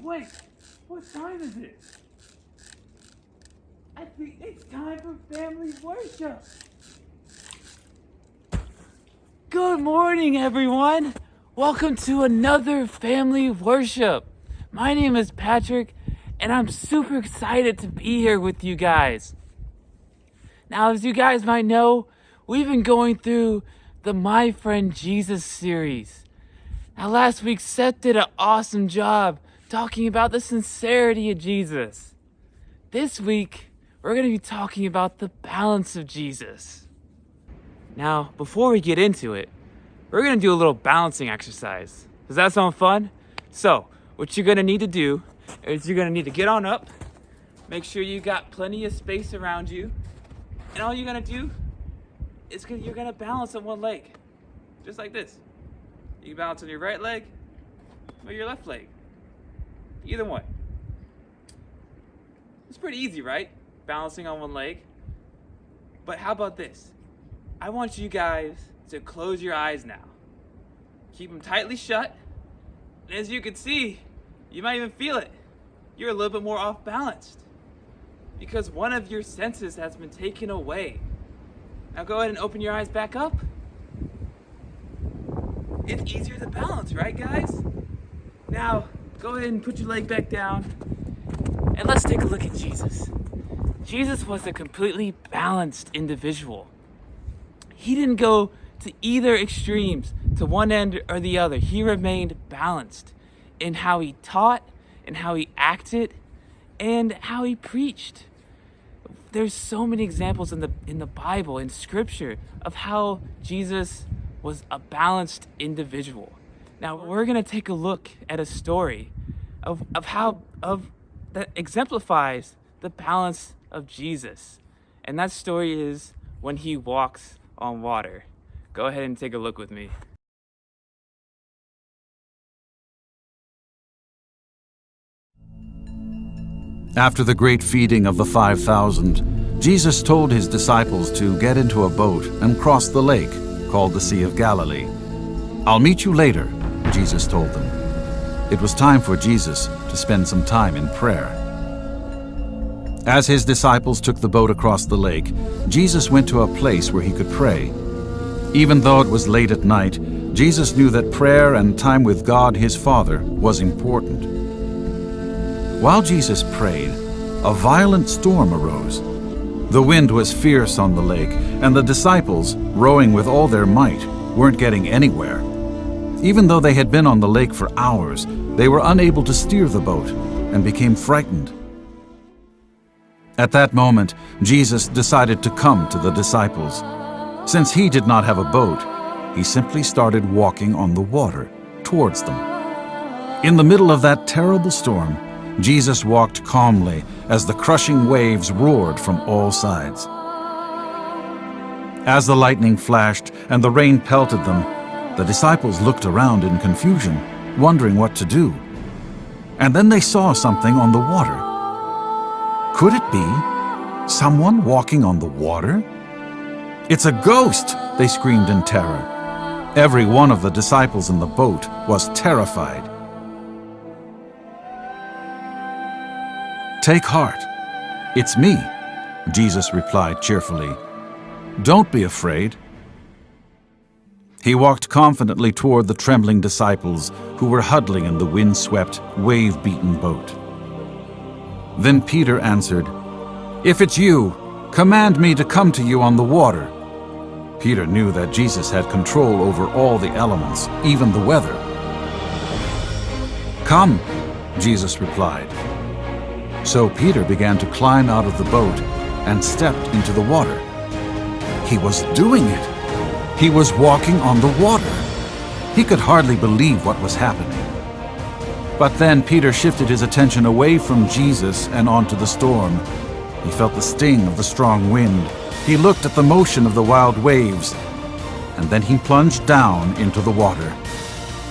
Wait, what time is it? I think it's time for family worship. Good morning, everyone. Welcome to another family worship. My name is Patrick, and I'm super excited to be here with you guys. Now, as you guys might know, we've been going through the My Friend Jesus series. Now, last week, Seth did an awesome job talking about the sincerity of Jesus. This week, we're going to be talking about the balance of Jesus. Now, before we get into it, we're going to do a little balancing exercise. Does that sound fun? So, what you're going to need to do is you're going to need to get on up, make sure you got plenty of space around you, and all you're going to do is you're going to balance on one leg, just like this. You can balance on your right leg or your left leg, either one. It's pretty easy, right? Balancing on one leg. But how about this? I want you guys to close your eyes now. Keep them tightly shut. And as you can see, you might even feel it. You're a little bit more off balanced because one of your senses has been taken away. Now go ahead and open your eyes back up. It's easier to balance, right, guys? Now, go ahead and put your leg back down and let's take a look at Jesus. Jesus was a completely balanced individual. He didn't go to either extremes, to one end or the other. He remained balanced in how he taught, and how he acted, and how he preached. There's so many examples in the Bible, in Scripture, of how Jesus was a balanced individual. Now we're gonna take a look at a story of that exemplifies the balance of Jesus, and that story is when he walks on water. Go ahead and take a look with me. After the great feeding of the 5,000, Jesus told his disciples to get into a boat and cross the lake, called the Sea of Galilee. "I'll meet you later," Jesus told them. It was time for Jesus to spend some time in prayer. As his disciples took the boat across the lake, Jesus went to a place where he could pray. Even though it was late at night, Jesus knew that prayer and time with God his Father was important. While Jesus prayed, a violent storm arose. The wind was fierce on the lake, and the disciples, rowing with all their might, weren't getting anywhere. Even though they had been on the lake for hours, they were unable to steer the boat and became frightened. At that moment, Jesus decided to come to the disciples. Since he did not have a boat, he simply started walking on the water towards them. In the middle of that terrible storm, Jesus walked calmly as the crushing waves roared from all sides. As the lightning flashed and the rain pelted them, the disciples looked around in confusion, wondering what to do. And then they saw something on the water. Could it be someone walking on the water? "It's a ghost!" they screamed in terror. Every one of the disciples in the boat was terrified. "Take heart, it's me," Jesus replied cheerfully. "Don't be afraid." He walked confidently toward the trembling disciples who were huddling in the wind-swept, wave-beaten boat. Then Peter answered, "If it's you, command me to come to you on the water." Peter knew that Jesus had control over all the elements, even the weather. "Come," Jesus replied. So Peter began to climb out of the boat and stepped into the water. He was doing it. He was walking on the water. He could hardly believe what was happening. But then Peter shifted his attention away from Jesus and onto the storm. He felt the sting of the strong wind. He looked at the motion of the wild waves, and then he plunged down into the water.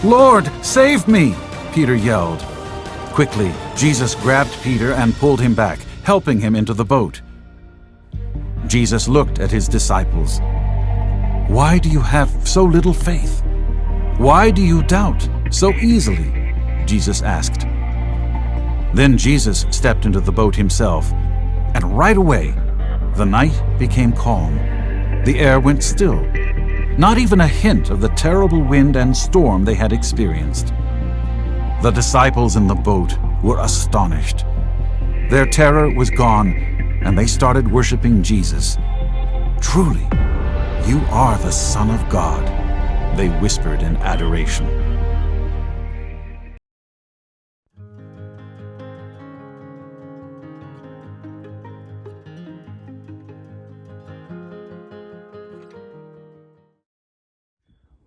"Lord, save me!" Peter yelled. Quickly, Jesus grabbed Peter and pulled him back, helping him into the boat. Jesus looked at his disciples. "Why do you have so little faith? Why do you doubt so easily?" Jesus asked. Then Jesus stepped into the boat himself, and right away, the night became calm. The air went still. Not even a hint of the terrible wind and storm they had experienced. The disciples in the boat were astonished. Their terror was gone, and they started worshiping Jesus. "Truly, you are the Son of God," they whispered in adoration.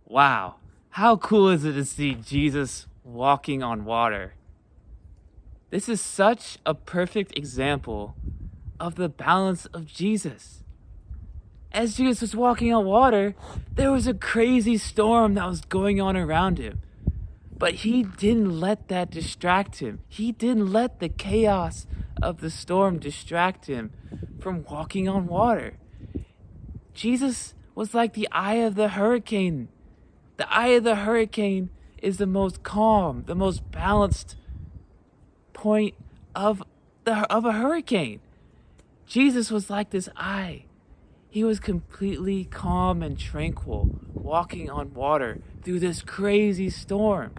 Wow, how cool is it to see Jesus walking on water? This is such a perfect example of the balance of Jesus. As Jesus was walking on water, there was a crazy storm that was going on around him. But he didn't let that distract him. He didn't let the chaos of the storm distract him from walking on water. Jesus was like the eye of the hurricane. The eye of the hurricane is the most calm, the most balanced point of a hurricane. Jesus was like this eye. He was completely calm and tranquil, walking on water through this crazy storm.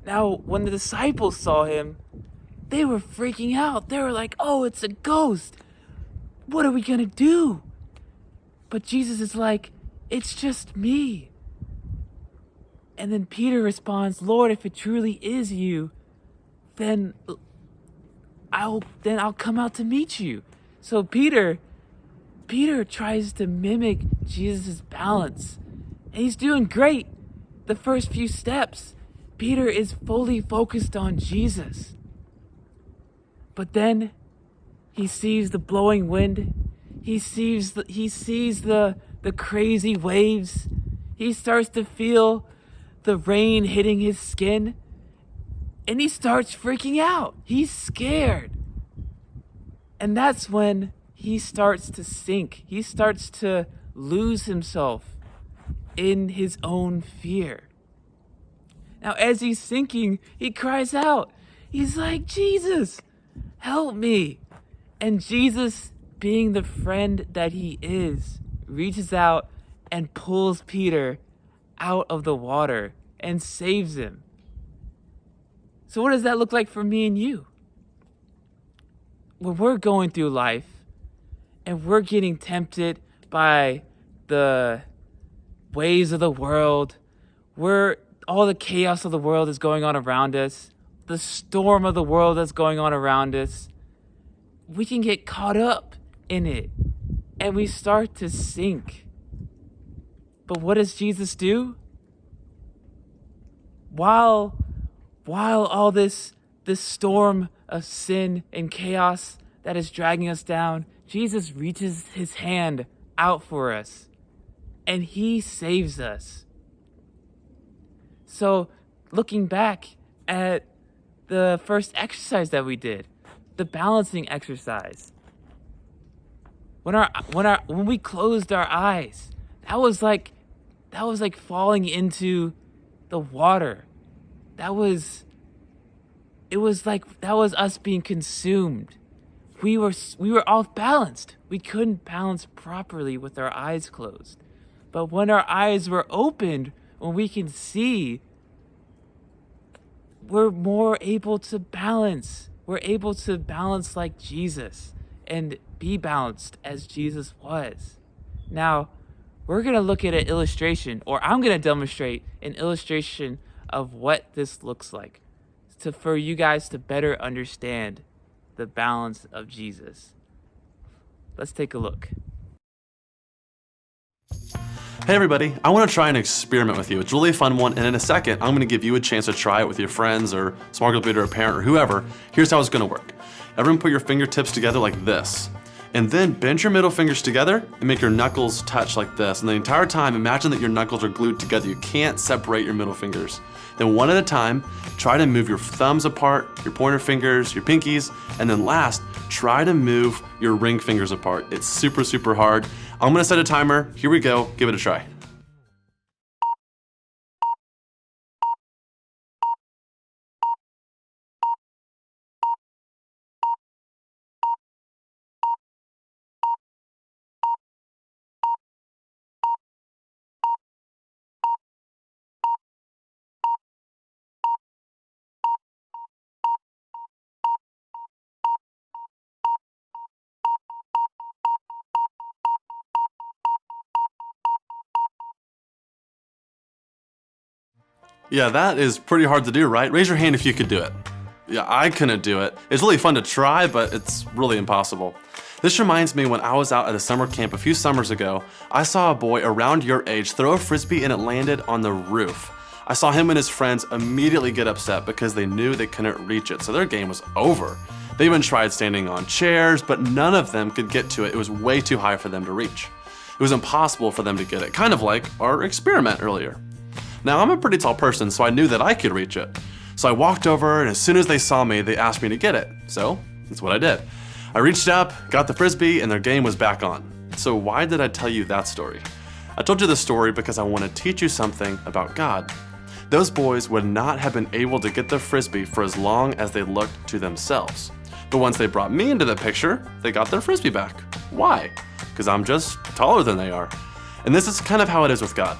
Now, when the disciples saw him, they were freaking out. They were like, "Oh, it's a ghost. What are we gonna do?" But Jesus is like, "It's just me." And then Peter responds, "Lord, if it truly is you, then I'll come out to meet you." So Peter tries to mimic Jesus' balance. And he's doing great. The first few steps, Peter is fully focused on Jesus. But then he sees the blowing wind. He sees the crazy waves. He starts to feel the rain hitting his skin. And he starts freaking out. He's scared. And that's when he starts to sink. He starts to lose himself in his own fear. Now, as he's sinking, he cries out. He's like, "Jesus, help me." And Jesus, being the friend that he is, reaches out and pulls Peter out of the water and saves him. So what does that look like for me and you? When we're going through life and we're getting tempted by the ways of the world, all the chaos of the world is going on around us, the storm of the world that's going on around us, we can get caught up in it and we start to sink. But what does Jesus do? While all this storm of sin and chaos that is dragging us down, Jesus reaches his hand out for us and he saves us. So looking back at the first exercise that we did, the balancing exercise, when we closed our eyes, that was like falling into the water. That was us being consumed. We were off balanced. We couldn't balance properly with our eyes closed. But when our eyes were opened, when we can see, we're more able to balance. We're able to balance like Jesus and be balanced as Jesus was. Now, we're going to look at an illustration, or I'm going to demonstrate an illustration of what this looks like for you guys to better understand the balance of Jesus. Let's take a look. Hey everybody, I want to try an experiment with you. It's really a fun one, and in a second, I'm going to give you a chance to try it with your friends or small group leader or parent or whoever. Here's how it's going to work. Everyone put your fingertips together like this, and then bend your middle fingers together and make your knuckles touch like this. And the entire time, imagine that your knuckles are glued together. You can't separate your middle fingers. Then one at a time, try to move your thumbs apart, your pointer fingers, your pinkies, and then last, try to move your ring fingers apart. It's super, super hard. I'm gonna set a timer. Here we go, give it a try. Yeah, that is pretty hard to do, right? Raise your hand if you could do it. Yeah, I couldn't do it. It's really fun to try, but it's really impossible. This reminds me when I was out at a summer camp a few summers ago, I saw a boy around your age throw a frisbee and it landed on the roof. I saw him and his friends immediately get upset because they knew they couldn't reach it, so their game was over. They even tried standing on chairs, but none of them could get to it. It was way too high for them to reach. It was impossible for them to get it, kind of like our experiment earlier. Now, I'm a pretty tall person, so I knew that I could reach it. So I walked over, and as soon as they saw me, they asked me to get it. So that's what I did. I reached up, got the frisbee, and their game was back on. So why did I tell you that story? I told you this story because I want to teach you something about God. Those boys would not have been able to get the frisbee for as long as they looked to themselves. But once they brought me into the picture, they got their frisbee back. Why? Because I'm just taller than they are. And this is kind of how it is with God.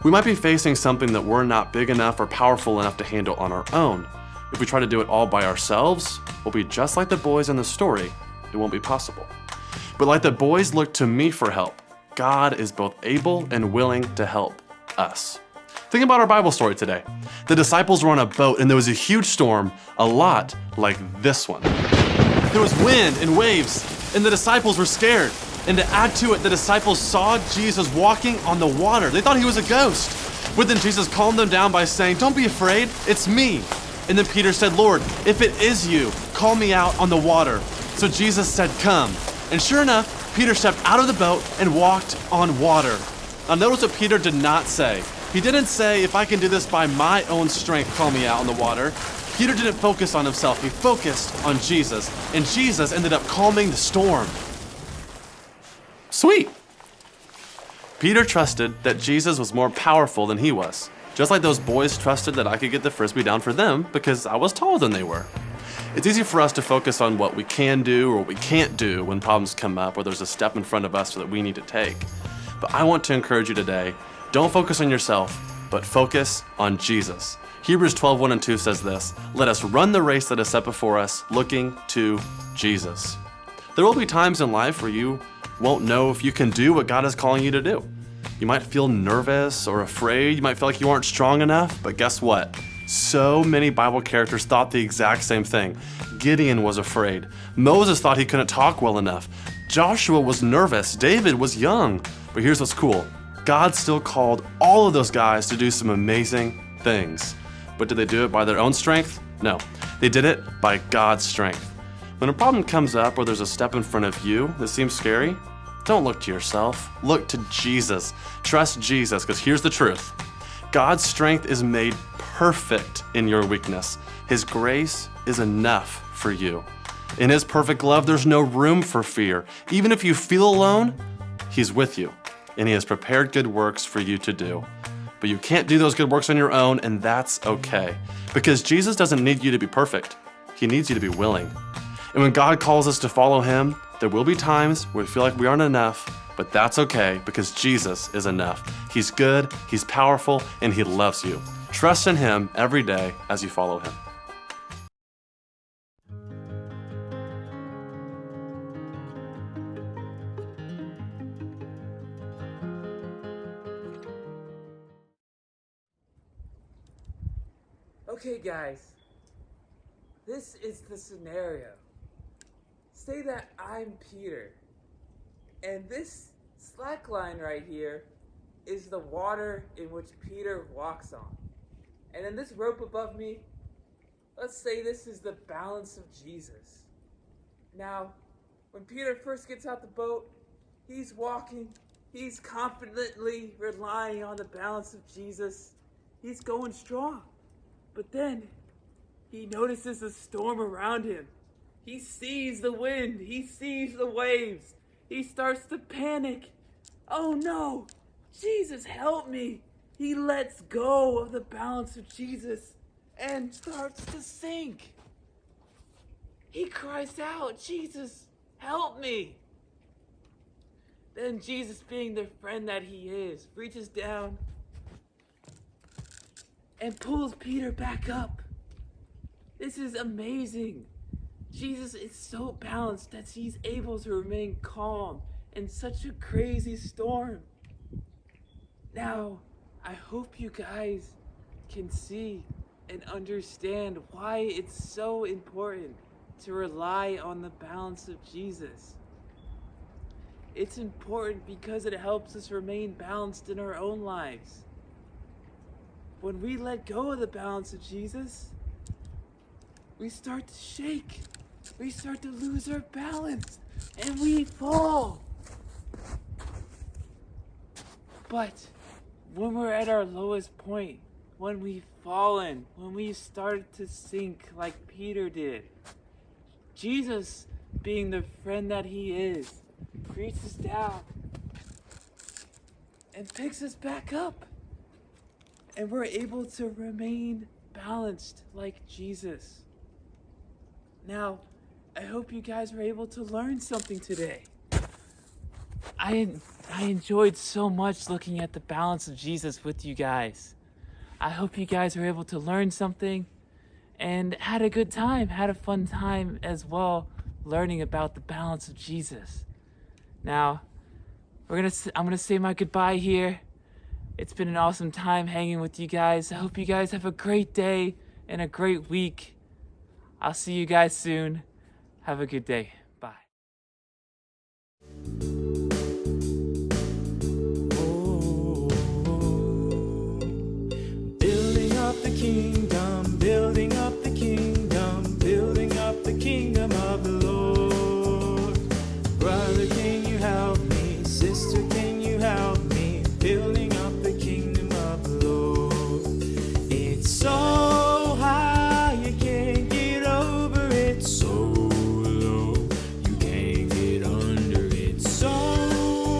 We might be facing something that we're not big enough or powerful enough to handle on our own. If we try to do it all by ourselves, we'll be just like the boys in the story. It won't be possible. But like the boys looked to me for help, God is both able and willing to help us. Think about our Bible story today. The disciples were on a boat and there was a huge storm, a lot like this one. There was wind and waves, and the disciples were scared. And to add to it, the disciples saw Jesus walking on the water. They thought he was a ghost. But then Jesus calmed them down by saying, "Don't be afraid, it's me." And then Peter said, "Lord, if it is you, call me out on the water." So Jesus said, "Come." And sure enough, Peter stepped out of the boat and walked on water. Now notice what Peter did not say. He didn't say, "If I can do this by my own strength, call me out on the water." Peter didn't focus on himself, he focused on Jesus. And Jesus ended up calming the storm. Sweet. Peter trusted that Jesus was more powerful than he was. Just like those boys trusted that I could get the frisbee down for them because I was taller than they were. It's easy for us to focus on what we can do or what we can't do when problems come up or there's a step in front of us that we need to take. But I want to encourage you today, don't focus on yourself, but focus on Jesus. Hebrews 12:1 and 2 says this, "Let us run the race that is set before us, looking to Jesus." There will be times in life where you won't know if you can do what God is calling you to do. You might feel nervous or afraid. You might feel like you aren't strong enough, but guess what? So many Bible characters thought the exact same thing. Gideon was afraid. Moses thought he couldn't talk well enough. Joshua was nervous. David was young. But here's what's cool. God still called all of those guys to do some amazing things. But did they do it by their own strength? No. They did it by God's strength. When a problem comes up or there's a step in front of you that seems scary, don't look to yourself. Look to Jesus. Trust Jesus, because here's the truth. God's strength is made perfect in your weakness. His grace is enough for you. In His perfect love, there's no room for fear. Even if you feel alone, He's with you, and He has prepared good works for you to do. But you can't do those good works on your own, and that's okay, because Jesus doesn't need you to be perfect. He needs you to be willing. And when God calls us to follow Him, there will be times where we feel like we aren't enough, but that's okay because Jesus is enough. He's good, He's powerful, and He loves you. Trust in Him every day as you follow Him. Okay, guys, this is the scenario. Say that I'm Peter, and this slack line right here is the water in which Peter walks on. And then this rope above me, let's say this is the balance of Jesus. Now, when Peter first gets out the boat, he's walking, he's confidently relying on the balance of Jesus. He's going strong. But then he notices a storm around him. He sees the wind. He sees the waves. He starts to panic. Oh no! Jesus, help me! He lets go of the balance of Jesus and starts to sink. He cries out, "Jesus, help me!" Then Jesus, being the friend that He is, reaches down and pulls Peter back up. This is amazing. Jesus is so balanced that He's able to remain calm in such a crazy storm. Now, I hope you guys can see and understand why it's so important to rely on the balance of Jesus. It's important because it helps us remain balanced in our own lives. When we let go of the balance of Jesus, we start to shake. We start to lose our balance and we fall. But when we're at our lowest point, when we've fallen, when we started to sink like Peter did, Jesus, being the friend that he is, reaches us down and picks us back up. And we're able to remain balanced like Jesus. Now, I hope you guys were able to learn something today. I enjoyed so much looking at the balance of Jesus with you guys. I hope you guys were able to learn something and had a good time, had a fun time as well, learning about the balance of Jesus. Now, I'm gonna say my goodbye here. It's been an awesome time hanging with you guys. I hope you guys have a great day and a great week. I'll see you guys soon. Have a good day. Bye. Building up the kingdom, building up the kingdom, building up the kingdom of the Lord. Brother, can you help me? Sister, can you help me? Building up the kingdom of the Lord. It's so high, you can't get over it. So low, you can't get under it. So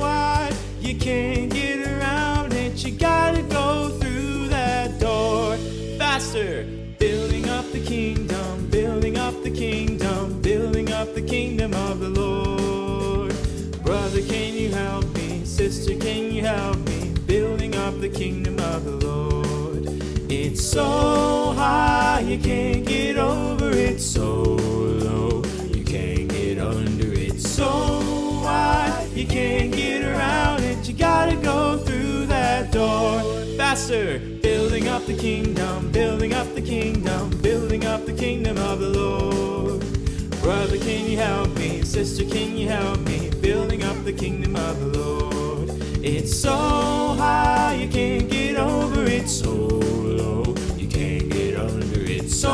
wide, you can't get around it. You gotta go through that door faster. Building up the kingdom, building up the kingdom, building up the kingdom of the Lord. Brother, can you help me? Sister, can you help me? Building up the kingdom of the Lord. It's so high, you can't get over it. So low, you can't get under it. So wide, you can't get around it. You gotta go through that door faster. Building up the kingdom, building up the kingdom, building up the kingdom of the Lord. Brother, can you help me? Sister, can you help me? Building up the kingdom of the Lord. It's so high, you can't get over it. So low, you can't get under it. So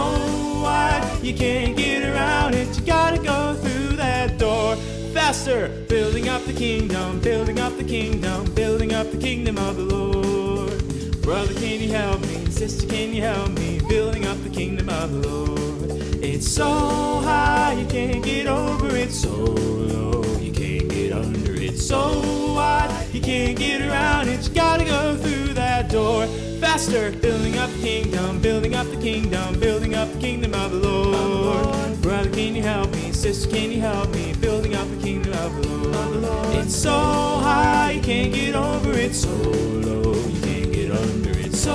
wide, you can't get around it. You gotta go through that door faster. Building up the kingdom, building up the kingdom, building up the kingdom of the Lord. Brother, can you help me? Sister, can you help me? Building up the kingdom of the Lord. It's so high, you can't get over it. So low, you can't get under it. So wide, you can't get around it. You gotta go through that door faster. Building up the kingdom, building up the kingdom, building up the kingdom of the Lord. Brother, can you help me? Sister, can you help me? Building up the kingdom of the Lord. It's so high, you can't get over it. So low, you can't get under it. So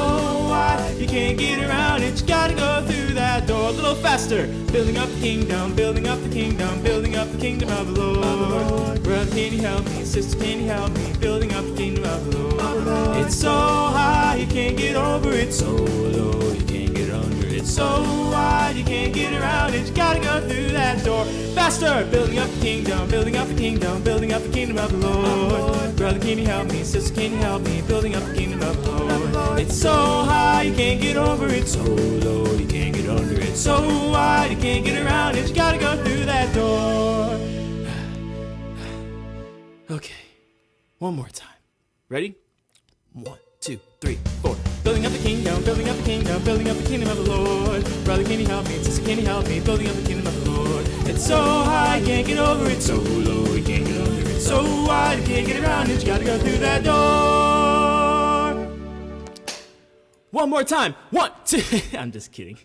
wide, you can't get around it. You gotta go through that door a little faster. Building up the kingdom, building up the kingdom, building up the kingdom of the Lord. Brother, can you help me? Sister, can you help me? Building up the kingdom of the Lord. It's so high, you can't get over it. So low, you can't get under it. So wide, you can't get around it. You gotta go through that door faster. Building up the kingdom, building up the kingdom, building up the kingdom of the Lord. Brother, can you help me? Sister, can you help me? Building up the kingdom of the Lord. It's so high, you can't get over it. So low, you can't get under it. So wide, you can't get around it. You gotta go through that door. Okay, one more time. Ready? 1, 2, 3, 4. Building up the kingdom, building up the kingdom, building up the kingdom of the Lord. Brother, can you help me? Sister, can you help me? Building up the kingdom of the Lord. It's so high, you can't get over it. So low, you can't get under it. So wide, you can't get around it. You gotta go through that door. One more time. 1, 2. I'm just kidding.